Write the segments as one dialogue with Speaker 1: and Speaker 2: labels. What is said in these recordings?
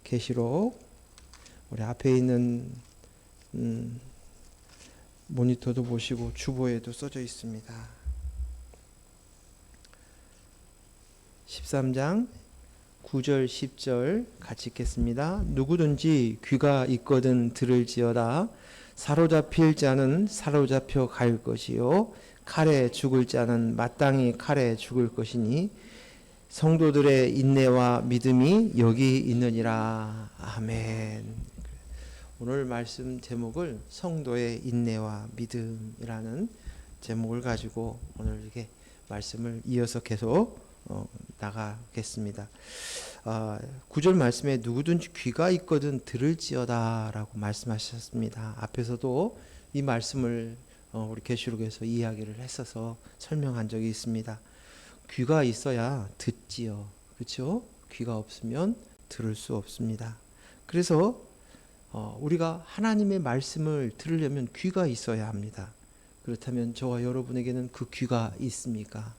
Speaker 1: 계시록 우리 앞에 있는 모니터도 보시고 주보에도 써져 있습니다. 13장 9절 10절 같이 읽겠습니다. 누구든지 귀가 있거든 들을지어다. 사로잡힐 자는 사로잡혀 갈 것이요 칼에 죽을 자는 마땅히 칼에 죽을 것이니 성도들의 인내와 믿음이 여기 있느니라. 아멘. 오늘 말씀 제목을 성도의 인내와 믿음이라는 제목을 가지고 오늘 이렇게 말씀을 이어서 계속 나가겠습니다. 9절 말씀에 누구든지 귀가 있거든 들을지어다 라고 말씀하셨습니다. 앞에서도 이 말씀을 우리 계시록에서 이야기를 했어서 설명한 적이 있습니다. 귀가 있어야 듣지요. 그렇죠? 귀가 없으면 들을 수 없습니다. 그래서 우리가 하나님의 말씀을 들으려면 귀가 있어야 합니다. 그렇다면 저와 여러분에게는 그 귀가 있습니까?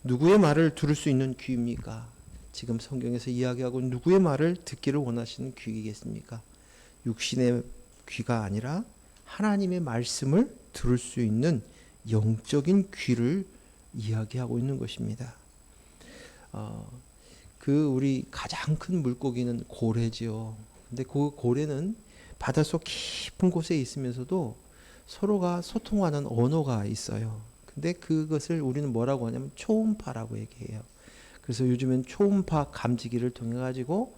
Speaker 1: 누구의 말을 들을 수 있는 귀입니까? 지금 성경에서 이야기하고 누구의 말을 듣기를 원하시는 귀이겠습니까? 육신의 귀가 아니라 하나님의 말씀을 들을 수 있는 영적인 귀를 이야기하고 있는 것입니다. 우리 가장 큰 물고기는 고래지요. 근데 그 고래는 바닷속 깊은 곳에 있으면서도 서로가 소통하는 언어가 있어요. 근데 그것을 우리는 뭐라고 하냐면 초음파라고 얘기해요. 그래서 요즘엔 초음파 감지기를 통해 가지고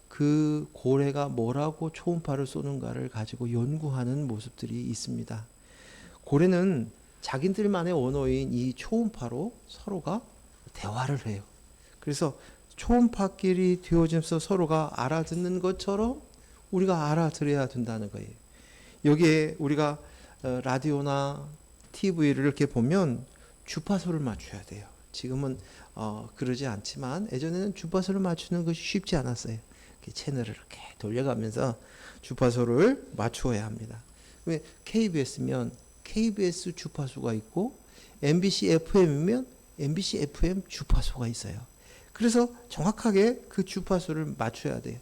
Speaker 1: 그 고래가 뭐라고 초음파를 쏘는가를 가지고 연구하는 모습들이 있습니다. 고래는 자기들만의 언어인 이 초음파로 서로가 대화를 해요. 그래서 초음파끼리 되어지면서 서로가 알아듣는 것처럼 우리가 알아들어야 된다는 거예요. 여기에 우리가 라디오나 TV를 이렇게 보면 주파수를 맞춰야 돼요. 지금은 그러지 않지만 예전에는 주파수를 맞추는 것이 쉽지 않았어요. 이렇게 채널을 이렇게 돌려가면서 주파수를 맞추어야 합니다. 왜 KBS면 KBS 주파수가 있고 MBC FM이면 MBC FM 주파수가 있어요. 그래서 정확하게 그 주파수를 맞춰야 돼요.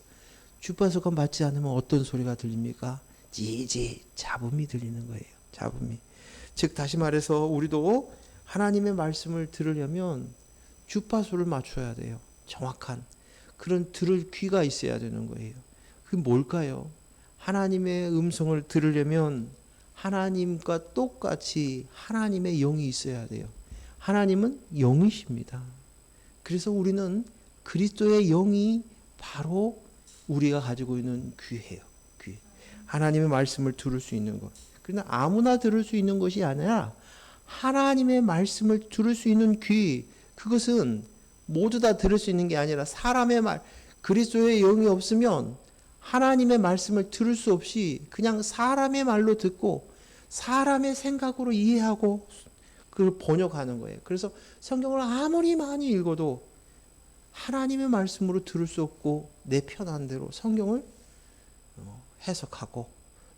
Speaker 1: 주파수가 맞지 않으면 어떤 소리가 들립니까? 지지 잡음이 들리는 거예요. 잡음이. 즉 다시 말해서 우리도 하나님의 말씀을 들으려면 주파수를 맞춰야 돼요. 정확한 그런 들을 귀가 있어야 되는 거예요. 그게 뭘까요? 하나님의 음성을 들으려면 하나님과 똑같이 하나님의 영이 있어야 돼요. 하나님은 영이십니다. 그래서 우리는 그리스도의 영이 바로 우리가 가지고 있는 귀예요. 귀. 하나님의 말씀을 들을 수 있는 것. 그러나 아무나 들을 수 있는 것이 아니라 하나님의 말씀을 들을 수 있는 귀. 그것은 모두 다 들을 수 있는 게 아니라 사람의 말, 그리스도의 영이 없으면 하나님의 말씀을 들을 수 없이 그냥 사람의 말로 듣고 사람의 생각으로 이해하고 그걸 번역하는 거예요. 그래서 성경을 아무리 많이 읽어도 하나님의 말씀으로 들을 수 없고 내 편한 대로 성경을 해석하고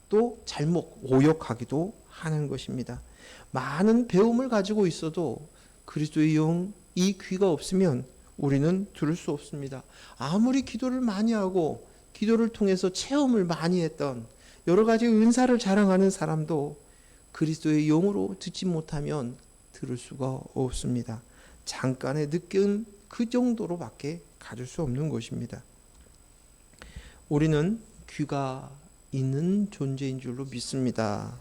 Speaker 1: 또 잘못 오역하기도 하는 것입니다. 많은 배움을 가지고 있어도 그리스도의 영, 이 귀가 없으면 우리는 들을 수 없습니다. 아무리 기도를 많이 하고 기도를 통해서 체험을 많이 했던 여러 가지 은사를 자랑하는 사람도 그리스도의 영으로 듣지 못하면 들을 수가 없습니다. 잠깐의 느낌 그 정도로밖에 가질 수 없는 것입니다. 우리는 귀가 있는 존재인 줄로 믿습니다.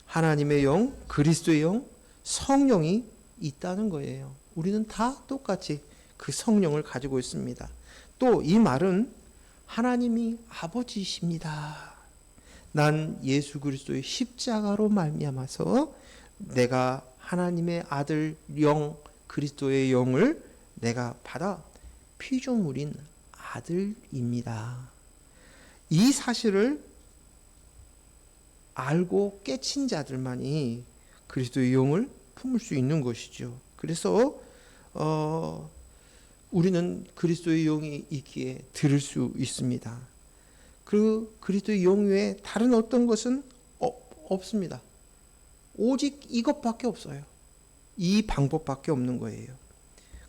Speaker 1: 하나님의 영, 그리스도의 영, 성령이 있다는 거예요. 우리는 다 똑같이 그 성령을 가지고 있습니다. 또 이 말은 하나님이 아버지이십니다. 난 예수 그리스도의 십자가로 말미암아서 내가 하나님의 아들 영 그리스도의 영을 내가 받아 피조물인 아들입니다. 이 사실을 알고 깨친 자들만이 그리스도의 영을 품을 수 있는 것이죠. 그래서 우리는 그리스도의 영이 있기에 들을 수 있습니다. 그 그리스도의 영 외에 다른 어떤 것은 없습니다. 오직 이것밖에 없어요. 이 방법밖에 없는 거예요.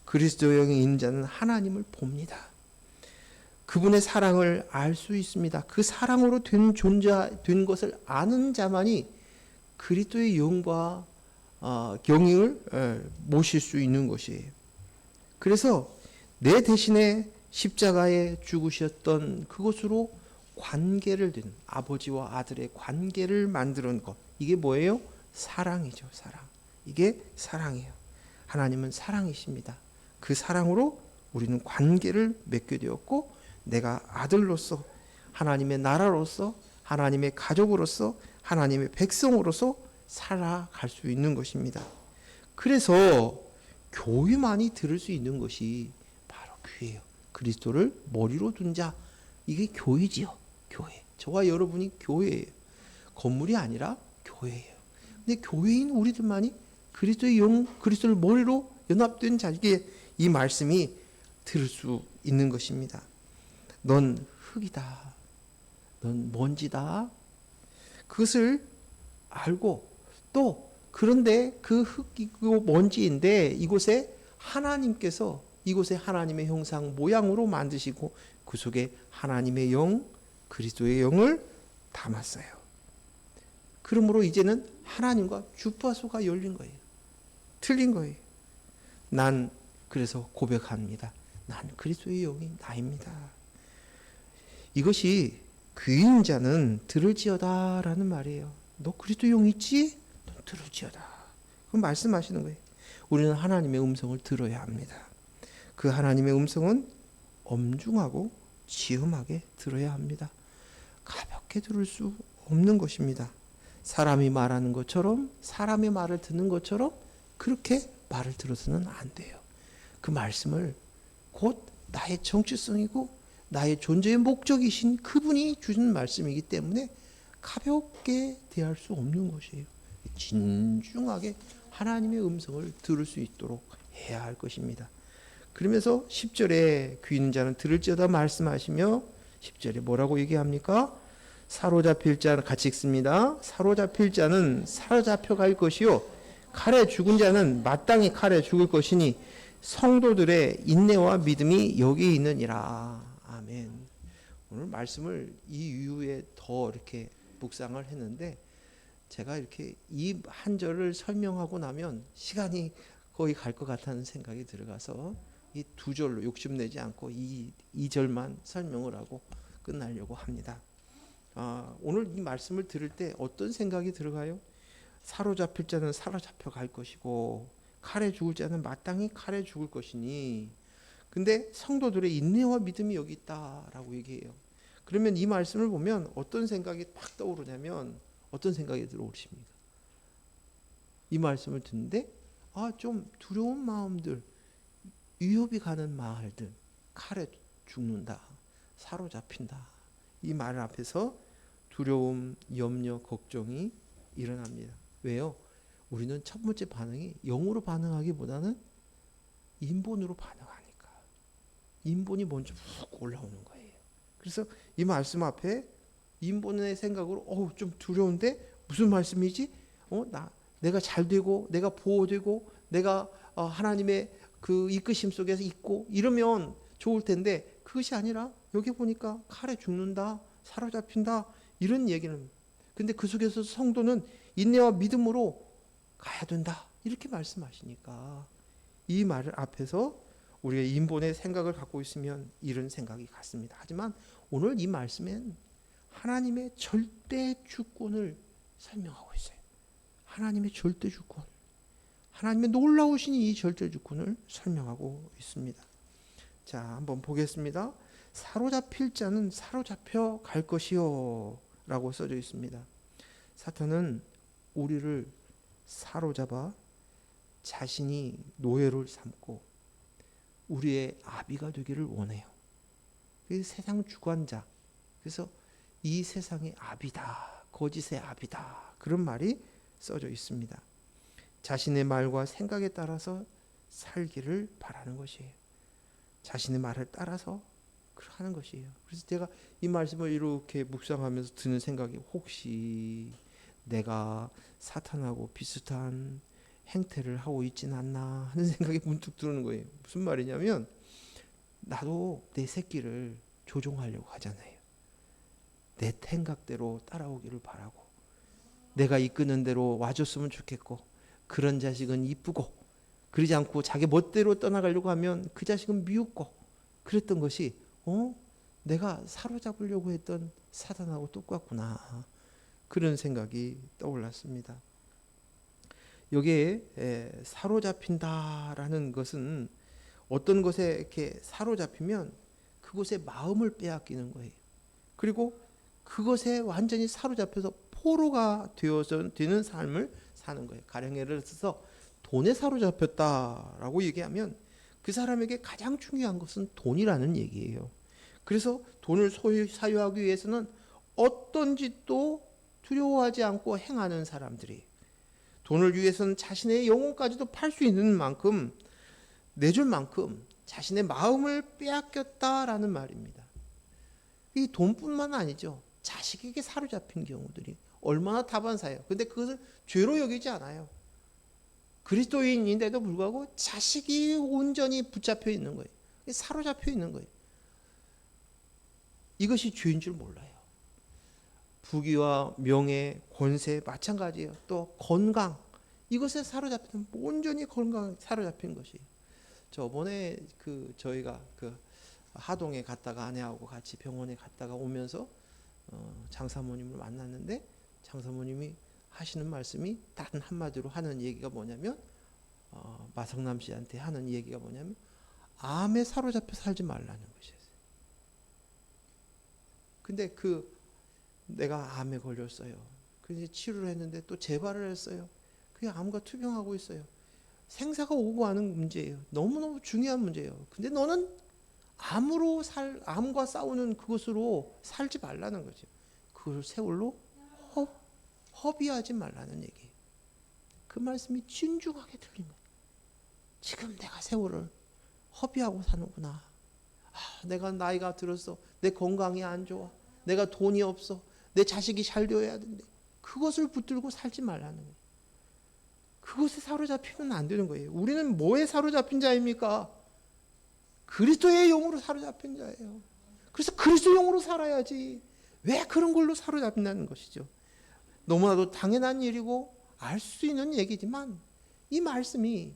Speaker 1: 그리스도의 영이 있는 자는 하나님을 봅니다. 그분의 사랑을 알 수 있습니다. 그 사랑으로 된 것을 아는 자만이 그리스도의 영과 경영을 모실 수 있는 것이에요. 그래서 내 대신에 십자가에 죽으셨던 그것으로 관계를 든 아버지와 아들의 관계를 만드는 것, 이게 뭐예요? 사랑이죠. 사랑. 이게 사랑이에요. 하나님은 사랑이십니다. 그 사랑으로 우리는 관계를 맺게 되었고, 내가 아들로서, 하나님의 나라로서, 하나님의 가족으로서, 하나님의 백성으로서 살아갈 수 있는 것입니다. 그래서 교회만이 들을 수 있는 것이 바로 교회예요. 그리스도를 머리로 둔 자, 이게 교회지요. 교회. 저와 여러분이 교회예요. 건물이 아니라 교회예요. 근데 교회인 우리들만이 그리스도의 영, 그리스도를 머리로 연합된 자에게 이 말씀이 들을 수 있는 것입니다. 넌 흙이다. 넌 먼지다. 그것을 알고, 또 그런데 그 흙이고 먼지인데 이곳에 하나님께서 이곳에 하나님의 형상 모양으로 만드시고 그 속에 하나님의 영, 그리스도의 영을 담았어요. 그러므로 이제는 하나님과 주파수가 열린 거예요. 틀린 거예요. 난 그래서 고백합니다. 난 그리스도의 영이 나입니다. 이것이 귀인 자는 들을지어다라는 말이에요. 너 그리스도의 영 있지? 너 들을지어다. 그럼 말씀하시는 거예요. 우리는 하나님의 음성을 들어야 합니다. 그 하나님의 음성은 엄중하고 지음하게 들어야 합니다. 가볍게 들을 수 없는 것입니다. 사람이 말하는 것처럼, 사람의 말을 듣는 것처럼 그렇게 말을 들어서는 안 돼요. 그 말씀을 곧 나의 정체성이고 나의 존재의 목적이신 그분이 주신 말씀이기 때문에 가볍게 대할 수 없는 것이에요. 진중하게 하나님의 음성을 들을 수 있도록 해야 할 것입니다. 그러면서 10절에 귀 있는 자는 들을지어다 말씀하시며 10절에 뭐라고 얘기합니까? 사로잡힐 자는, 같이 읽습니다. 사로잡힐 자는 사로잡혀 갈 것이요 칼에 죽은 자는 마땅히 칼에 죽을 것이니 성도들의 인내와 믿음이 여기 있느니라. 아멘. 오늘 말씀을 이 이후에 더 이렇게 묵상을 했는데 제가 이렇게 이 한 절을 설명하고 나면 시간이 거의 갈 것 같다는 생각이 들어가서 이 두 절로 욕심내지 않고 이 절만 설명을 하고 끝나려고 합니다. 오늘 이 말씀을 들을 때 어떤 생각이 들어가요? 사로잡힐 자는 사로잡혀 갈 것이고 칼에 죽을 자는 마땅히 칼에 죽을 것이니, 근데 성도들의 인내와 믿음이 여기 있다라고 얘기해요. 그러면 이 말씀을 보면 어떤 생각이 팍 떠오르냐면 어떤 생각이 들어오십니까? 이 말씀을 듣는데 좀 두려운 마음들, 위협이 가는 말들, 칼에 죽는다, 사로잡힌다, 이 말 앞에서 두려움, 염려, 걱정이 일어납니다. 왜요? 우리는 첫 번째 반응이 영으로 반응하기보다는 인본으로 반응하니까 인본이 먼저 훅 올라오는 거예요. 그래서 이 말씀 앞에 인본의 생각으로 좀 두려운데 무슨 말씀이지? 내가 잘 되고 내가 보호되고 내가 하나님의 그 이끄심 속에서 있고 이러면 좋을 텐데 그것이 아니라 여기 보니까 칼에 죽는다, 사로잡힌다, 이런 얘기는, 근데 그 속에서 성도는 인내와 믿음으로 가야 된다 이렇게 말씀하시니까 이 말 앞에서 우리가 인본의 생각을 갖고 있으면 이런 생각이 같습니다. 하지만 오늘 이 말씀엔 하나님의 절대 주권을 설명하고 있어요. 하나님의 절대 주권, 하나님의 놀라우신 이 절대 주권을 설명하고 있습니다. 자, 한번 보겠습니다. 사로잡힐 자는 사로잡혀 갈 것이요 라고 써져 있습니다. 사탄은 우리를 사로잡아 자신이 노예를 삼고 우리의 아비가 되기를 원해요. 세상 주관자, 그래서 이 세상의 아비다, 거짓의 아비다, 그런 말이 써져 있습니다. 자신의 말과 생각에 따라서 살기를 바라는 것이에요. 자신의 말을 따라서 하는 것이에요. 그래서 제가 이 말씀을 이렇게 묵상하면서 드는 생각이, 혹시 내가 사탄하고 비슷한 행태를 하고 있진 않나 하는 생각이 문득 드는 거예요. 무슨 말이냐면 나도 내 새끼를 조종하려고 하잖아요. 내 생각대로 따라오기를 바라고, 내가 이끄는 대로 와줬으면 좋겠고, 그런 자식은 이쁘고, 그러지 않고 자기 멋대로 떠나가려고 하면 그 자식은 미웃고, 그랬던 것이 내가 사로잡으려고 했던 사단하고 똑같구나, 그런 생각이 떠올랐습니다. 여기에 사로잡힌다라는 것은 어떤 것에 이렇게 사로잡히면 그곳에 마음을 빼앗기는 거예요. 그리고 그것에 완전히 사로잡혀서 포로가 되는 삶을 사는 거예요. 가령 예를 들어서 돈에 사로잡혔다라고 얘기하면 그 사람에게 가장 중요한 것은 돈이라는 얘기예요. 그래서 돈을 사유하기 위해서는 어떤 짓도 두려워하지 않고 행하는 사람들이, 돈을 위해서는 자신의 영혼까지도 팔 수 있는 만큼, 내줄 만큼 자신의 마음을 빼앗겼다라는 말입니다. 이 돈뿐만 아니죠. 자식에게 사로잡힌 경우들이 얼마나 다반사예요. 근데 그것을 죄로 여기지 않아요. 그리스도인인데도 불구하고 자식이 온전히 붙잡혀 있는 거예요. 사로잡혀 있는 거예요. 이것이 죄인 줄 몰라요. 부귀와 명예, 권세 마찬가지예요. 또 건강, 이것에 사로잡힌, 온전히 건강 사로잡힌 것이. 저번에 저희가 하동에 갔다가 아내하고 같이 병원에 갔다가 오면서 장사모님을 만났는데, 장사모님이 하시는 말씀이 다른 한마디로 하는 얘기가 뭐냐면, 마성남 씨한테 하는 얘기가 뭐냐면, 암에 사로잡혀 살지 말라는 것이었어요. 근데 내가 암에 걸렸어요. 그래서 치료를 했는데 또 재발을 했어요. 그게 암과 투병하고 있어요. 생사가 오고 가는 문제예요. 너무너무 중요한 문제예요. 근데 너는 암과 싸우는 그것으로 살지 말라는 거죠. 그걸 세월로 허비하지 말라는 얘기예요. 그 말씀이 진중하게 들린 거예요. 지금 내가 세월을 허비하고 사는구나. 내가 나이가 들어서 내 건강이 안 좋아. 내가 돈이 없어. 내 자식이 잘 되어야 되는데 그것을 붙들고 살지 말라는 거예요. 그것에 사로잡히면 안 되는 거예요. 우리는 뭐에 사로잡힌 자입니까? 그리스도의 영으로 사로잡힌 자예요. 그래서 그리스도 영으로 살아야지. 왜 그런 걸로 사로잡힌다는 것이죠. 너무나도 당연한 일이고 알 수 있는 얘기지만 이 말씀이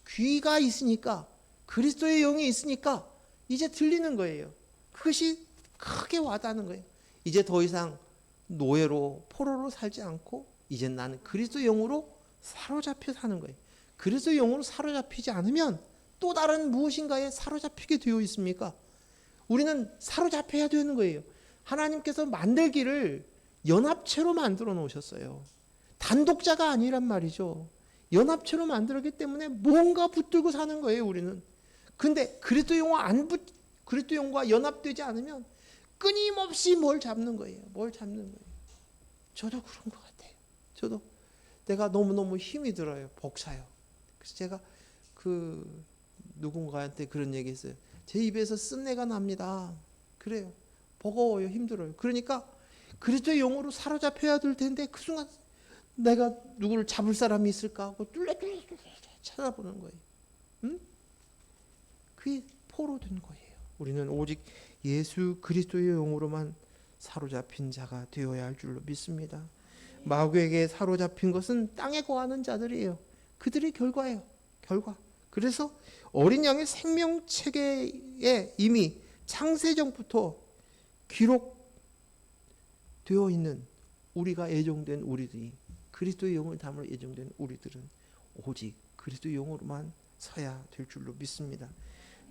Speaker 1: 귀가 있으니까, 그리스도의 영이 있으니까 이제 들리는 거예요. 그것이 크게 와닿는 거예요. 이제 더 이상 노예로, 포로로 살지 않고 이제 나는 그리스도 영으로 사로잡혀 사는 거예요. 그리스도 영으로 사로잡히지 않으면 또 다른 무엇인가에 사로잡히게 되어 있습니까? 우리는 사로잡혀야 되는 거예요. 하나님께서 만들기를 연합체로 만들어 놓으셨어요. 단독자가 아니란 말이죠. 연합체로 만들었기 때문에 뭔가 붙들고 사는 거예요, 우리는. 근데 그리스도 영과 연합되지 않으면 끊임없이 뭘 잡는 거예요. 뭘 잡는 거예요. 저도 그런 것 같아요. 저도 내가 너무너무 힘이 들어요. 벅차요. 그래서 제가 누군가한테 그런 얘기 했어요. 제 입에서 쓴내가 납니다. 그래요. 버거워요. 힘들어요. 그러니까 그리스도의 영으로 사로잡혀야 될 텐데 그 순간 내가 누구를 잡을 사람이 있을까 하고 뚫레 찾아보는 거예요. 응? 그게 포로된 거예요. 우리는 오직 예수 그리스도의 영으로만 사로잡힌 자가 되어야 할 줄로 믿습니다. 마귀에게 사로잡힌 것은 땅에 거하는 자들이에요. 그들의 결과예요. 결과. 그래서 어린 양의 생명책에 이미 창세전부터 기록되어 있는, 우리가 예정된 우리들이, 그리스도의 영을 담을 예정된 우리들은 오직 그리스도의 영으로만 서야 될 줄로 믿습니다.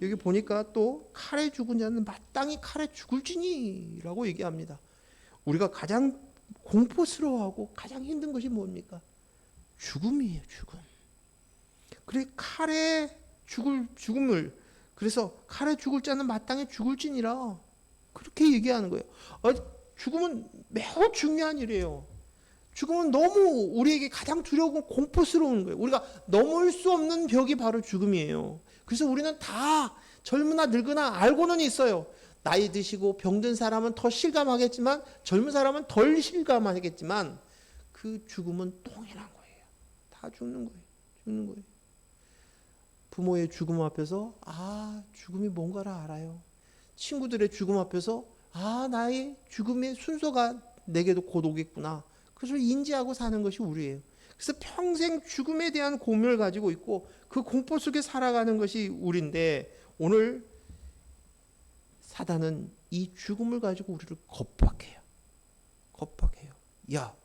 Speaker 1: 여기 보니까 또 칼에 죽은 자는 마땅히 칼에 죽을지니라고 얘기합니다. 우리가 가장 공포스러워하고 가장 힘든 것이 뭡니까? 죽음이에요. 죽음. 그래, 칼에 죽음을, 그래서 칼에 죽을 자는 마땅히 죽을지니라 그렇게 얘기하는 거예요. 죽음은 매우 중요한 일이에요. 죽음은 너무 우리에게 가장 두려우고 공포스러운 거예요. 우리가 넘을 수 없는 벽이 바로 죽음이에요. 그래서 우리는 다 젊으나 늙으나 알고는 있어요. 나이 드시고 병든 사람은 더 실감하겠지만 젊은 사람은 덜 실감하겠지만 그 죽음은 동일한 거예요. 다 죽는 거예요. 죽는 거예요. 부모의 죽음 앞에서 죽음이 뭔가를 알아요. 친구들의 죽음 앞에서 나의 죽음의 순서가 내게도 곧 오겠구나. 그것을 인지하고 사는 것이 우리예요. 그래서 평생 죽음에 대한 고민을 가지고 있고 그 공포 속에 살아가는 것이 우리인데, 오늘 사단은 이 죽음을 가지고 우리를 겁박해요. 야,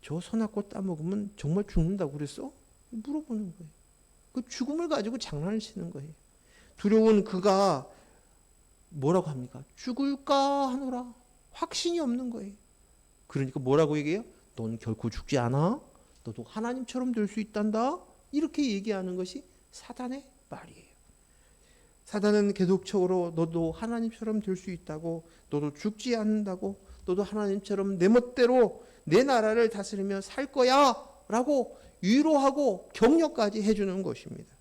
Speaker 1: 저 선악과 따먹으면 정말 죽는다고 그랬어? 물어보는 거예요. 그 죽음을 가지고 장난을 치는 거예요. 두려운 그가 뭐라고 합니까? 죽을까 하노라. 확신이 없는 거예요. 그러니까 뭐라고 얘기해요? 넌 결코 죽지 않아. 너도 하나님처럼 될 수 있단다. 이렇게 얘기하는 것이 사단의 말이에요. 사단은 계속적으로 너도 하나님처럼 될 수 있다고, 너도 죽지 않는다고, 너도 하나님처럼 내 멋대로 내 나라를 다스리며 살 거야 라고 위로하고 격려까지 해주는 것입니다.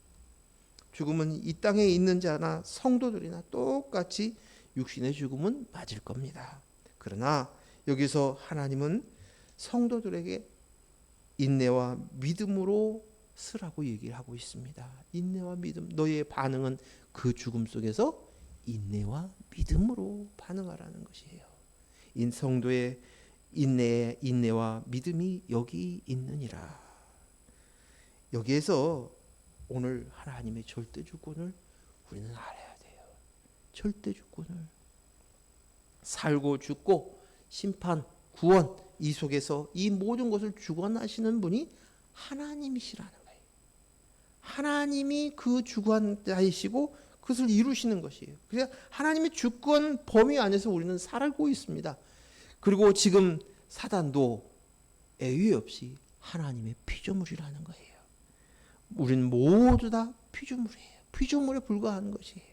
Speaker 1: 죽음은 이 땅에 있는 자나 성도들이나 똑같이 육신의 죽음은 맞을 겁니다. 그러나 여기서 하나님은 성도들에게 인내와 믿음으로 쓰라고 얘기를 하고 있습니다. 인내와 믿음, 너의 반응은 그 죽음 속에서 인내와 믿음으로 반응하라는 것이에요. 성도의 인내와 믿음이 여기 있느니라. 여기에서 오늘 하나님의 절대 주권을 우리는 알아야 돼요. 절대 주권을. 살고 죽고 심판, 구원, 이 속에서 이 모든 것을 주관하시는 분이 하나님이시라는 거예요. 하나님이 그 주관자이시고 그것을 이루시는 것이에요. 그래서 하나님의 주권 범위 안에서 우리는 살고 있습니다. 그리고 지금 사단도 애위 없이 하나님의 피조물이라는 거예요. 우리는 모두 다 피조물이에요. 피조물에 불과한 것이에요.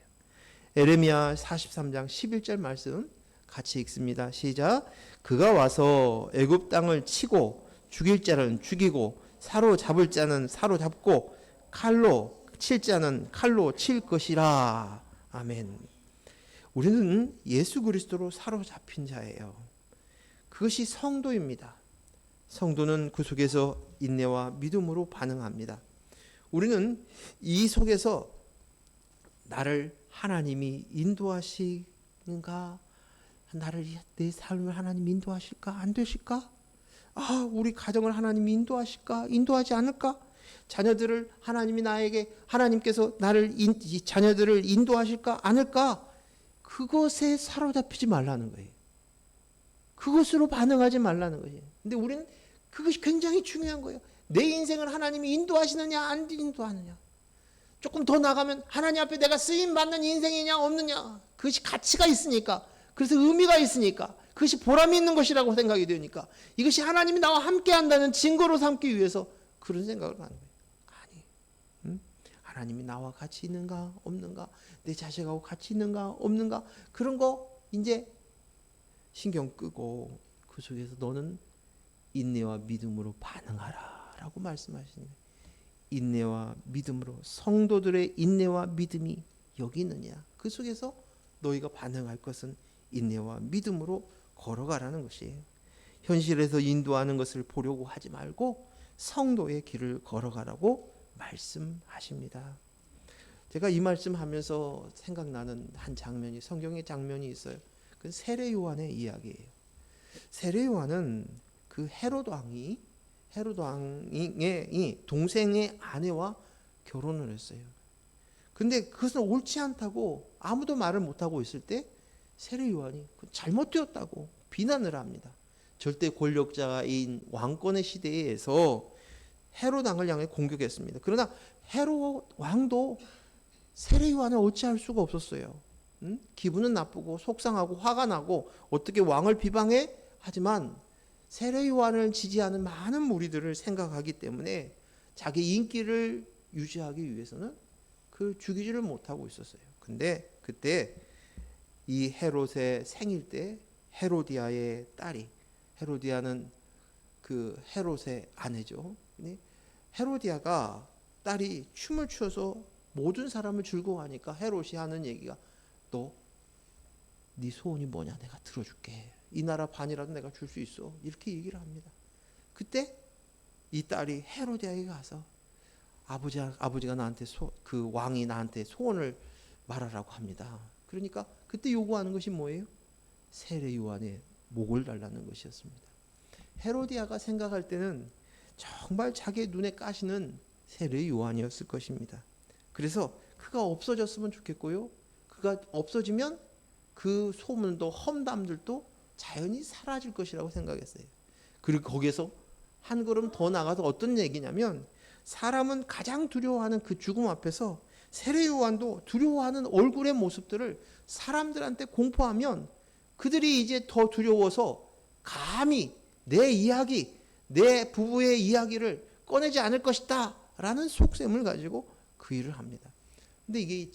Speaker 1: 에레미야 43장 11절 말씀 같이 읽습니다. 시작. 그가 와서 애굽 땅을 치고 죽일 자는 죽이고 사로잡을 자는 사로잡고 칼로 칠 자는 칼로 칠 것이라. 아멘. 우리는 예수 그리스도로 사로잡힌 자예요. 그것이 성도입니다. 성도는 그 속에서 인내와 믿음으로 반응합니다. 우리는 이 속에서 나를 하나님이 인도하시는가? 내 삶을 하나님 인도하실까? 안 되실까? 우리 가정을 하나님이 인도하실까? 인도하지 않을까? 자녀들을 하나님께서 자녀들을 인도하실까? 않을까? 그것에 사로잡히지 말라는 거예요. 그것으로 반응하지 말라는 거예요. 근데 우리는 그것이 굉장히 중요한 거예요. 내 인생을 하나님이 인도하시느냐, 안 인도하느냐. 조금 더 나가면 하나님 앞에 내가 쓰임받는 인생이냐, 없느냐. 그것이 가치가 있으니까. 그래서 의미가 있으니까. 그것이 보람이 있는 것이라고 생각이 되니까. 이것이 하나님이 나와 함께 한다는 증거로 삼기 위해서 그런 생각을 하는 거예요. 아니. 하나님이 나와 같이 있는가, 없는가. 내 자식하고 같이 있는가, 없는가. 그런 거 이제 신경 끄고 그 속에서 너는 인내와 믿음으로 반응하라 라고 말씀하시는 거예요. 인내와 믿음으로, 성도들의 인내와 믿음이 여기 있느냐. 그 속에서 너희가 반응할 것은 인내와 믿음으로 걸어가라는 것이에요. 현실에서 인도하는 것을 보려고 하지 말고 성도의 길을 걸어가라고 말씀하십니다. 제가 이 말씀하면서 생각나는 한 장면이, 성경의 장면이 있어요. 그 세례 요한의 이야기예요. 세례 요한은 그 헤롯 왕이 동생의 아내와 결혼을 했어요. 근데 그것은 옳지 않다고 아무도 말을 못하고 있을 때 세례 요한이 잘못되었다고 비난을 합니다. 절대 권력자인 왕권의 시대에서 헤롯 왕을 향해 공격했습니다. 그러나 헤롯 왕도 세례 요한을 어찌할 수가 없었어요. 기분은 나쁘고 속상하고 화가 나고 어떻게 왕을 비방해? 하지만 세례 요한을 지지하는 많은 무리들을 생각하기 때문에 자기 인기를 유지하기 위해서는 그 죽이지를 못하고 있었어요. 근데 그때 이 헤롯의 생일 때 헤로디아의 딸이, 헤로디아는 그 헤롯의 아내죠. 헤로디아가 딸이 춤을 추어서 모든 사람을 즐거워하니까 헤롯이 하는 얘기가 너 네 소원이 뭐냐 내가 들어줄게. 이 나라 반이라도 내가 줄 수 있어. 이렇게 얘기를 합니다. 그때 이 딸이 헤로디아에게 가서 아버지가 나한테 그 왕이 나한테 소원을 말하라고 합니다. 그러니까 그때 요구하는 것이 뭐예요? 세례 요한의 목을 달라는 것이었습니다. 헤로디아가 생각할 때는 정말 자기의 눈에 까시는 세례 요한이었을 것입니다. 그래서 그가 없어졌으면 좋겠고요. 그가 없어지면 그 소문도 험담들도 자연히 사라질 것이라고 생각했어요. 그리고 거기에서 한 걸음 더 나가서 어떤 얘기냐면 사람은 가장 두려워하는 그 죽음 앞에서 세례 요한도 두려워하는 얼굴의 모습들을 사람들한테 공포하면 그들이 이제 더 두려워서 감히 내 이야기, 내 부부의 이야기를 꺼내지 않을 것이다 라는 속셈을 가지고 그 일을 합니다. 근데 이게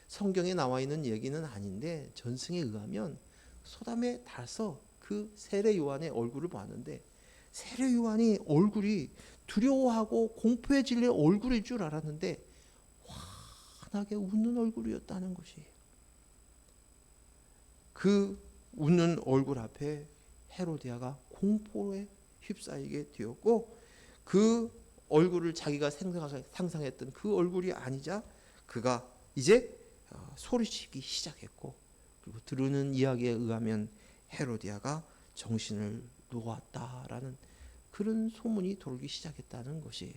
Speaker 1: 성경에 나와 있는 얘기는 아닌데 전승에 의하면 소담에 닿아서 그 세례 요한의 얼굴을 봤는데 세례 요한이 얼굴이 두려워하고 공포에 질린 얼굴일 줄 알았는데 환하게 웃는 얼굴이었다는 것이에요. 그 웃는 얼굴 앞에 헤로디아가 공포에 휩싸이게 되었고 그 얼굴을 자기가 상상했던 그 얼굴이 아니자 그가 이제 소리치기 시작했고 그리고 들으는 이야기에 의하면 헤로디아가 정신을 놓았다라는 그런 소문이 돌기 시작했다는 것이에요.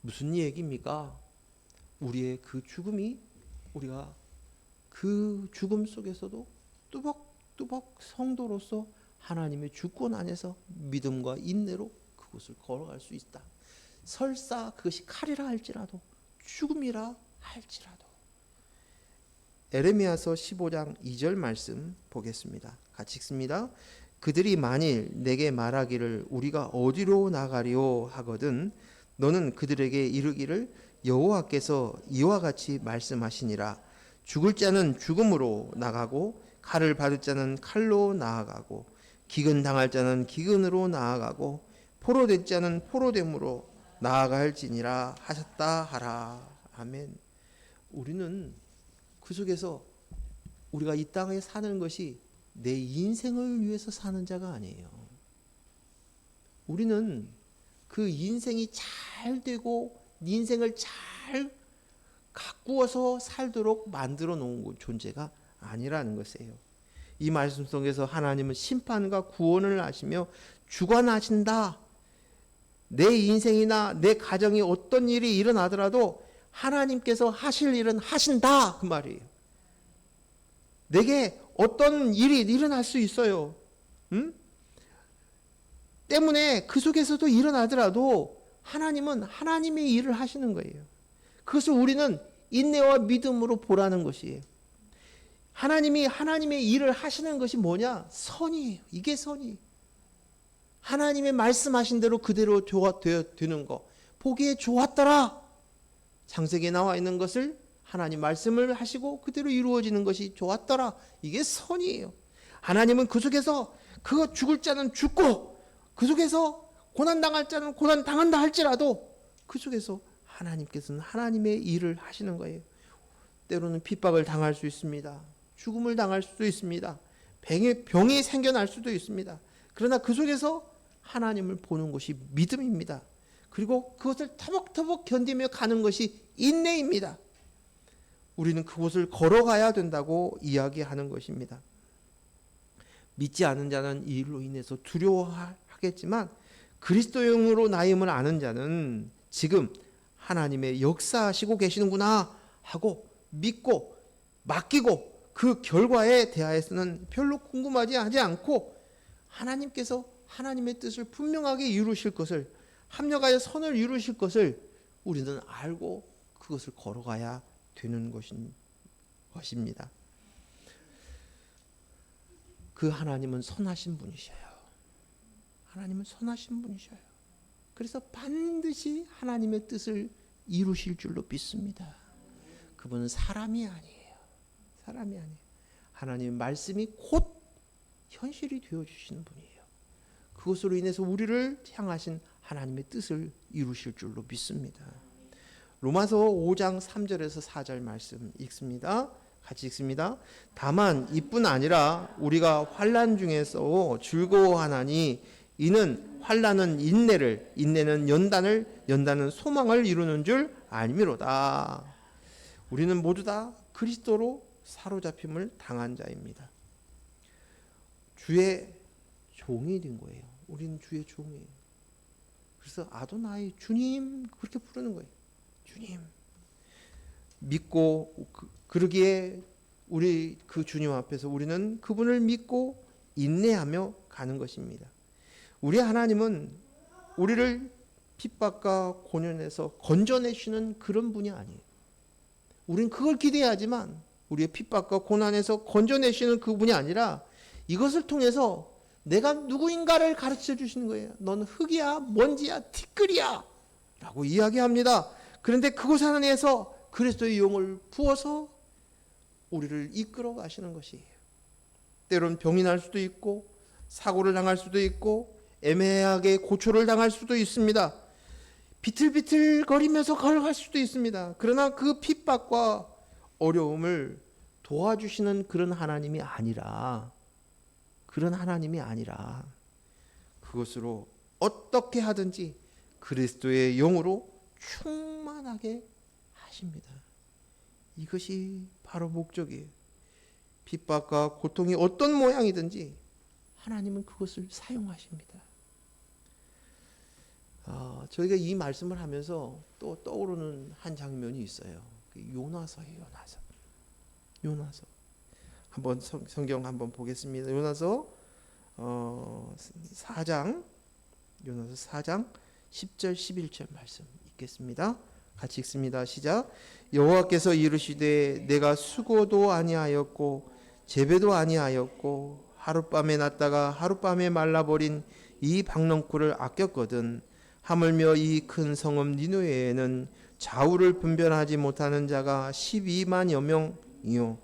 Speaker 1: 무슨 얘기입니까? 우리의 그 죽음이 우리가 그 죽음 속에서도 뚜벅뚜벅 성도로서 하나님의 주권 안에서 믿음과 인내로 그곳을 걸어갈 수 있다. 설사 그것이 칼이라 할지라도 죽음이라 할지라도. 에레미야서 15장 2절 말씀 보겠습니다. 같이 읽습니다. 그들이 만일 내게 말하기를 우리가 어디로 나가리오 하거든 너는 그들에게 이르기를 여호와께서 이와 같이 말씀하시니라. 죽을 자는 죽음으로 나가고 칼을 받을 자는 칼로 나아가고 기근 당할 자는 기근으로 나아가고 포로될 자는 포로됨으로 나아갈지니라 하셨다 하라. 아멘. 우리는 그 속에서 우리가 이 땅에 사는 것이 내 인생을 위해서 사는 자가 아니에요. 우리는 그 인생이 잘 되고 인생을 잘 가꾸어서 살도록 만들어 놓은 존재가 아니라는 것이에요. 이 말씀 속에서 하나님은 심판과 구원을 하시며 주관하신다. 내 인생이나 내 가정이 어떤 일이 일어나더라도 하나님께서 하실 일은 하신다 그 말이에요. 내게 어떤 일이 일어날 수 있어요. 때문에 그 속에서도 일어나더라도 하나님은 하나님의 일을 하시는 거예요. 그것을 우리는 인내와 믿음으로 보라는 것이에요. 하나님이 하나님의 일을 하시는 것이 뭐냐? 선이에요. 이게 선이에요. 하나님의 말씀하신 대로 그대로 되는 거. 보기에 좋았더라. 창세기에 나와 있는 것을 하나님 말씀을 하시고 그대로 이루어지는 것이 좋았더라. 이게 선이에요. 하나님은 그 속에서 그거 죽을 자는 죽고 그 속에서 고난당할 자는 고난당한다 할지라도 그 속에서 하나님께서는 하나님의 일을 하시는 거예요. 때로는 핍박을 당할 수 있습니다. 죽음을 당할 수도 있습니다. 병이 생겨날 수도 있습니다. 그러나 그 속에서 하나님을 보는 것이 믿음입니다. 그리고 그것을 터벅터벅 견디며 가는 것이 인내입니다. 우리는 그곳을 걸어가야 된다고 이야기하는 것입니다. 믿지 않은 자는 이 일로 인해서 두려워하겠지만 그리스도용으로 나임을 아는 자는 지금 하나님의 역사하시고 계시는구나 하고 믿고 맡기고 그 결과에 대하여서는 별로 궁금하지 하지 않고 하나님께서 하나님의 뜻을 분명하게 이루실 것을 합력하여 선을 이루실 것을 우리는 알고 그것을 걸어가야 되는 것입니다. 그 하나님은 선하신 분이셔요. 하나님은 선하신 분이셔요. 그래서 반드시 하나님의 뜻을 이루실 줄로 믿습니다. 그분은 사람이 아니에요. 사람이 아니에요. 하나님의 말씀이 곧 현실이 되어주시는 분이에요. 그것으로 인해서 우리를 향하신 하나님의 뜻을 이루실 줄로 믿습니다. 로마서 5장 3절에서 4절 말씀 읽습니다. 같이 읽습니다. 다만 이뿐 아니라 우리가 환난 중에서 즐거워하나니 이는 환난은 인내를, 인내는 연단을, 연단은 소망을 이루는 줄 알미로다. 우리는 모두 다 그리스도로 사로잡힘을 당한 자입니다. 주의 종이 된 거예요. 우리는 주의 종이에요. 그래서 아도나이 주님 그렇게 부르는 거예요. 주님. 믿고 그러기에 우리 그 주님 앞에서 우리는 그분을 믿고 인내하며 가는 것입니다. 우리 하나님은 우리를 핍박과 고난에서 건져내시는 그런 분이 아니에요. 우리는 그걸 기대하지만 우리의 핍박과 고난에서 건져내시는 그분이 아니라 이것을 통해서 내가 누구인가를 가르쳐 주시는 거예요. 넌 흙이야, 먼지야, 티끌이야 라고 이야기합니다. 그런데 그곳 안에서 그리스도의 영을 부어서 우리를 이끌어 가시는 것이에요. 때론 병이 날 수도 있고 사고를 당할 수도 있고 애매하게 고초를 당할 수도 있습니다. 비틀비틀거리면서 걸어갈 수도 있습니다. 그러나 그 핍박과 어려움을 도와주시는 그런 하나님이 아니라 그것으로 어떻게 하든지 그리스도의 영으로 충만하게 하십니다. 이것이 바로 목적이에요. 핍박과 고통이 어떤 모양이든지 하나님은 그것을 사용하십니다. 저희가 이 말씀을 하면서 또 떠오르는 한 장면이 있어요. 요나서예요. 요나서. 한번 성경 한번 보겠습니다. 요나서 4장 10절 11절 말씀 읽겠습니다. 같이 읽습니다. 시작. 여호와께서 이르시되 내가 수고도 아니하였고 재배도 아니하였고 하룻밤에 났다가 하룻밤에 말라버린 이 박넝쿨을 아꼈거든. 하물며 이 큰 성읍 니느웨에는 좌우를 분별하지 못하는 자가 12만여 명이요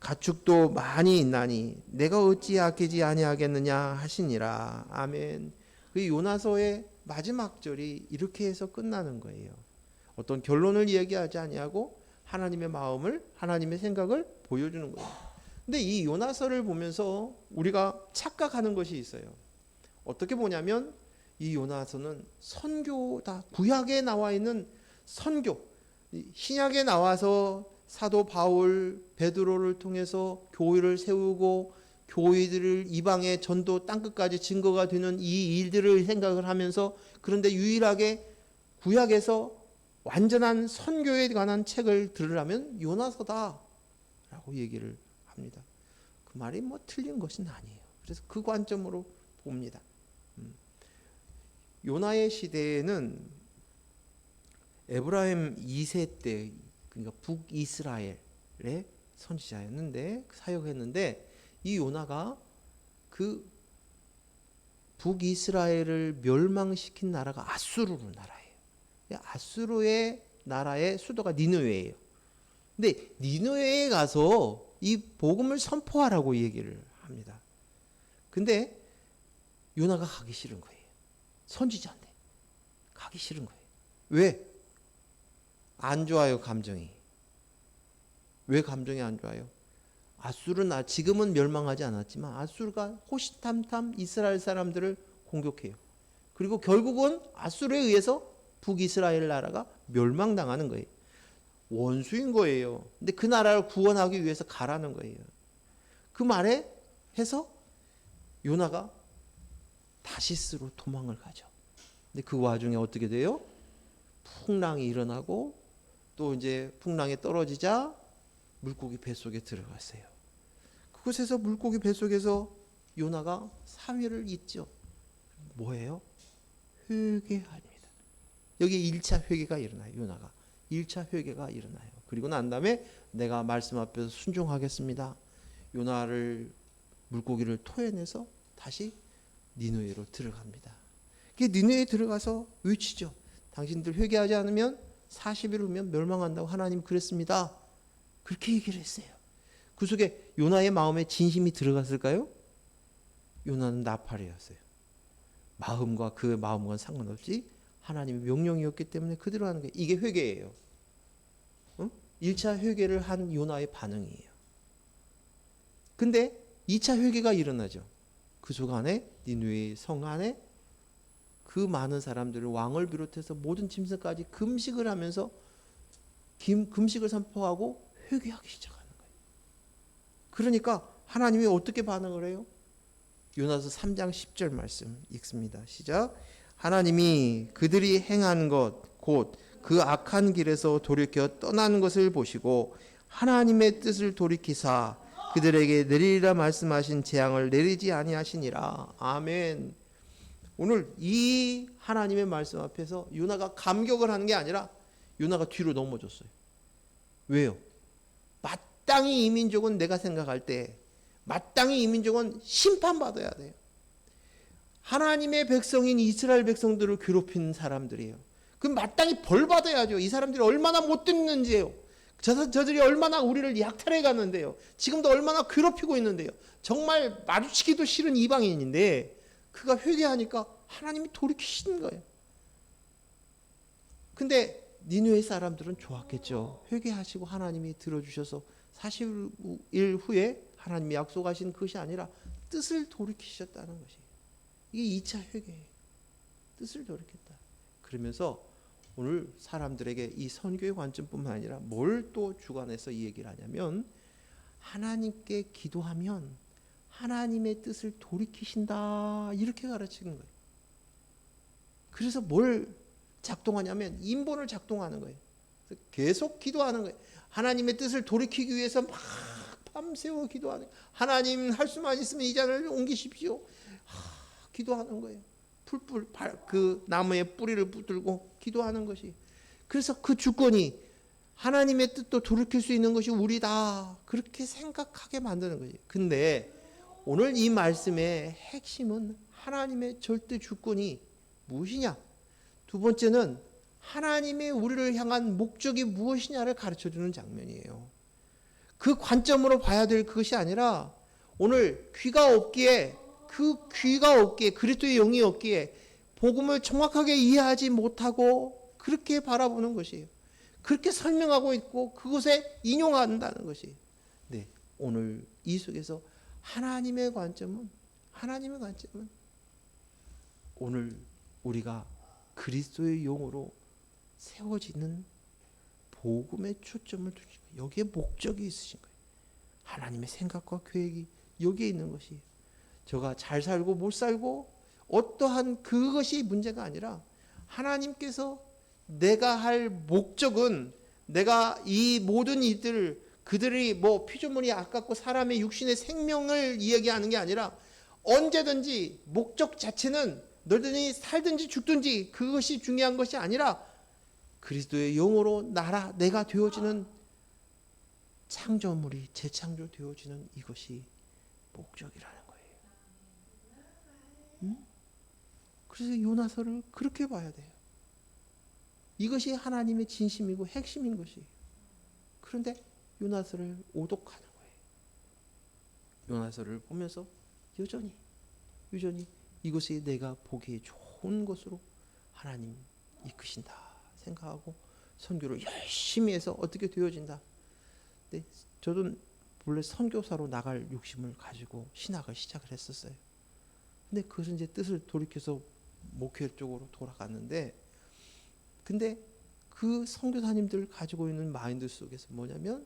Speaker 1: 가축도 많이 있나니 내가 어찌 아끼지 아니하겠느냐 하시니라. 아멘. 그 요나서의 마지막 절이 이렇게 해서 끝나는 거예요. 어떤 결론을 얘기하지 아니하고 하나님의 마음을, 하나님의 생각을 보여주는 거예요. 근데 이 요나서를 보면서 우리가 착각하는 것이 있어요. 어떻게 보냐면 이 요나서는 선교다. 구약에 나와 있는 선교, 신약에 나와서 사도 바울, 베드로를 통해서 교회를 세우고 교회들을 이방의 전도 땅끝까지 증거가 되는 이 일들을 생각을 하면서, 그런데 유일하게 구약에서 완전한 선교에 관한 책을 들으려면 요나서다 라고 얘기를 합니다. 그 말이 뭐 틀린 것은 아니에요. 그래서 그 관점으로 봅니다. 요나의 시대에는 에브라임 2세 때, 그러니까 북이스라엘의 선지자였는데, 사역했는데, 이 요나가 그 북이스라엘을 멸망시킨 나라가 아수르 나라예요. 아수르의 나라의 수도가 니느웨예요. 근데 니느웨에 가서 이 복음을 선포하라고 얘기를 합니다. 근데 요나가 가기 싫은 거예요. 선지자인데 가기 싫은 거예요. 왜? 안 좋아요, 감정이. 왜 감정이 안 좋아요? 아수르는 지금은 멸망하지 않았지만 아수르가 호시탐탐 이스라엘 사람들을 공격해요. 그리고 결국은 아수르에 의해서 북이스라엘 나라가 멸망당하는 거예요. 원수인 거예요. 근데 그 나라를 구원하기 위해서 가라는 거예요. 그 말에 해서 요나가 다시스로 도망을 가죠. 근데 그 와중에 어떻게 돼요? 풍랑이 일어나고 또 이제 풍랑에 떨어지자 물고기 뱃속에 들어갔어요. 그곳에서 물고기 뱃속에서 요나가 사위를 잇죠. 뭐예요? 회개합니다. 여기 1차 회개가 일어나요. 요나가 1차 회개가 일어나요. 그리고 난 다음에 내가 말씀 앞에서 순종하겠습니다. 요나를 물고기를 토해내서 다시 니느웨로 들어갑니다. 니느웨에 들어가서 외치죠. 당신들 회개하지 않으면 40일 후면 멸망한다고 하나님 그랬습니다. 그렇게 얘기를 했어요. 그 속에 요나의 마음에 진심이 들어갔을까요? 요나는 나팔이었어요. 마음과 그 마음과는 상관없이 하나님의 명령이었기 때문에 그대로 하는 거예요. 이게 회개예요. 1차 회개를 한 요나의 반응이에요. 근데 2차 회개가 일어나죠. 그 속 안에 니느웨 성 안에 그 많은 사람들을, 왕을 비롯해서 모든 짐승까지 금식을 하면서 금식을 선포하고 회개하기 시작하는 거예요. 그러니까 하나님이 어떻게 반응을 해요? 요나서 3장 10절 말씀 읽습니다. 시작. 하나님이 그들이 행한 것 곧 그 악한 길에서 돌이켜 떠난 것을 보시고 하나님의 뜻을 돌이키사 그들에게 내리리라 말씀하신 재앙을 내리지 아니하시니라. 아멘. 오늘 이 하나님의 말씀 앞에서 요나가 감격을 하는 게 아니라 요나가 뒤로 넘어졌어요. 왜요? 마땅히 이 민족은 내가 생각할 때 마땅히 이 민족은 심판받아야 돼요. 하나님의 백성인 이스라엘 백성들을 괴롭힌 사람들이에요. 그럼 마땅히 벌 받아야죠. 이 사람들이 얼마나 못 듣는지요. 저들이 얼마나 우리를 약탈해 갔는데요. 지금도 얼마나 괴롭히고 있는데요. 정말 마주치기도 싫은 이방인인데 그가 회개하니까 하나님이 돌이키시는 거예요. 근데 니느웨 사람들은 좋았겠죠. 회개하시고 하나님이 들어주셔서 40일 후에 하나님이 약속하신 것이 아니라 뜻을 돌이키셨다는 것이, 이게 2차 회개예요. 뜻을 돌이켰다. 그러면서 오늘 사람들에게 이 선교의 관점뿐만 아니라 뭘 또 주관해서 이 얘기를 하냐면, 하나님께 기도하면 하나님의 뜻을 돌이키신다, 이렇게 가르치는 거예요. 그래서 뭘 작동하냐면 인본을 작동하는 거예요. 계속 기도하는 거예요. 하나님의 뜻을 돌이키기 위해서 막 밤새워 기도하는 거예요. 하나님, 할 수만 있으면 이 잔을 옮기십시오. 기도하는 거예요. 그 나무의 뿌리를 붙들고 기도하는 것이. 그래서 그 주권이 하나님의 뜻도 돌이킬 수 있는 것이 우리다, 그렇게 생각하게 만드는 거예요. 근데 오늘 이 말씀의 핵심은 하나님의 절대 주권이 무엇이냐? 두 번째는 하나님의 우리를 향한 목적이 무엇이냐를 가르쳐주는 장면이에요. 그 관점으로 봐야 될 그것이 아니라, 오늘 귀가 없기에, 그리스도의 영이 없기에 복음을 정확하게 이해하지 못하고 그렇게 바라보는 것이에요. 그렇게 설명하고 있고 그것에 인용한다는 것이. 네, 오늘 이 속에서 하나님의 관점은 오늘 우리가 그리스도의 용으로 세워지는 복음의 초점을 두신 거예요. 여기에 목적이 있으신 거예요. 하나님의 생각과 계획이 여기에 있는 것이에요. 저가 잘 살고 못 살고 어떠한 그것이 문제가 아니라, 하나님께서 내가 할 목적은, 내가 이 모든 이들, 그들이 뭐 피조물이 아깝고 사람의 육신의 생명을 이야기하는 게 아니라, 언제든지 목적 자체는 너희들이 살든지 죽든지 그것이 중요한 것이 아니라, 그리스도의 영으로 내가 되어지는 창조물이 재창조되어지는 이것이 목적이라는 거예요. 그래서 요나서를 그렇게 봐야 돼요. 이것이 하나님의 진심이고 핵심인 것이에요. 그런데 요나서를 오독하는 거예요. 요나서를 보면서 여전히 이것이 내가 보기에 좋은 것으로 하나님 이끄신다 생각하고 선교를 열심히 해서 어떻게 되어진다. 근데 저도 원래 선교사로 나갈 욕심을 가지고 신학을 시작을 했었어요. 근데 그것은 이제 뜻을 돌이켜서 목회 쪽으로 돌아갔는데, 근데 그 선교사님들 가지고 있는 마인드 속에서 뭐냐면,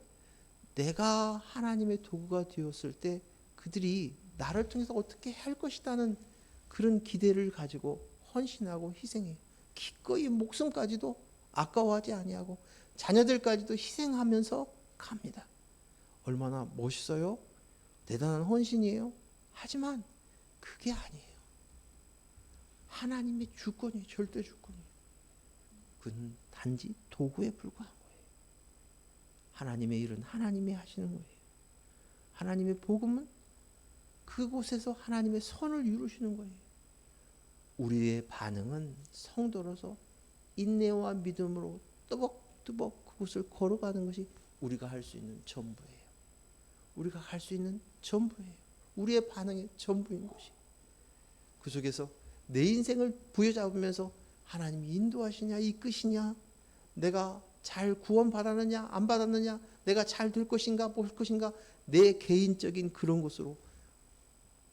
Speaker 1: 내가 하나님의 도구가 되었을 때 그들이 나를 통해서 어떻게 할 것이라는 그런 기대를 가지고 헌신하고 희생해요. 기꺼이 목숨까지도 아까워하지 아니하고 자녀들까지도 희생하면서 갑니다. 얼마나 멋있어요? 대단한 헌신이에요. 하지만 그게 아니에요. 하나님의 주권이 절대 주권이에요. 그건 단지 도구에 불과한 거예요. 하나님의 일은 하나님이 하시는 거예요. 하나님의 복음은 그곳에서 하나님의 선을 이루시는 거예요. 우리의 반응은 성도로서 인내와 믿음으로 또박또박 그곳을 걸어가는 것이 우리가 할 수 있는 전부예요. 우리가 할 수 있는 전부예요. 우리의 반응의 전부인 것이. 그 속에서 내 인생을 부여잡으면서 하나님이 인도하시냐 이끄시냐, 내가 잘 구원받았느냐 안 받았느냐, 내가 잘 될 것인가 못 것인가, 내 개인적인 그런 것으로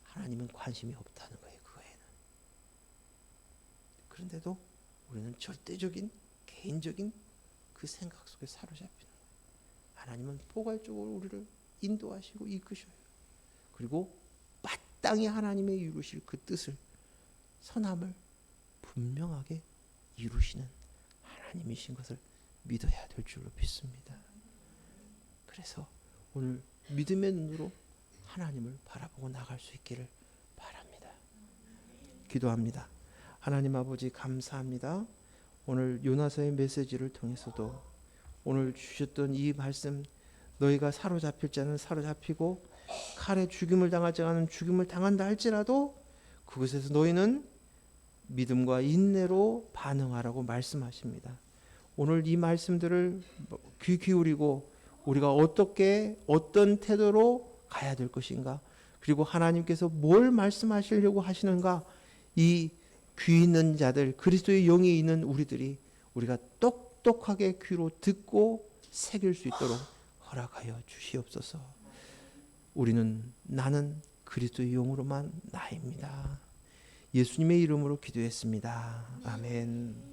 Speaker 1: 하나님은 관심이 없다는 거예요. 그거에는. 그런데도 우리는 절대적인 개인적인 그 생각 속에 사로잡히는 거예요. 하나님은 포괄적으로 우리를 인도하시고 이끄셔요. 그리고 마땅히 하나님의 이루실 그 뜻을, 선함을 분명하게 이루시는 하나님이신 것을 믿어야 될 줄로 믿습니다. 그래서 오늘 믿음의 눈으로 하나님을 바라보고 나갈 수 있기를 바랍니다. 기도합니다. 하나님 아버지 감사합니다. 오늘 요나서의 메시지를 통해서도 오늘 주셨던 이 말씀, 너희가 사로잡힐 자는 사로잡히고 칼에 죽임을 당하지 않은 죽임을 당한다 할지라도 그곳에서 너희는 믿음과 인내로 반응하라고 말씀하십니다. 오늘 이 말씀들을 귀 기울이고 우리가 어떻게 어떤 태도로 가야 될 것인가, 그리고 하나님께서 뭘 말씀하시려고 하시는가, 이 귀 있는 자들, 그리스도의 영이 있는 우리들이 우리가 똑똑하게 귀로 듣고 새길 수 있도록 허락하여 주시옵소서. 나는 그리스도의 영으로만 나입니다. 예수님의 이름으로 기도했습니다. 아멘.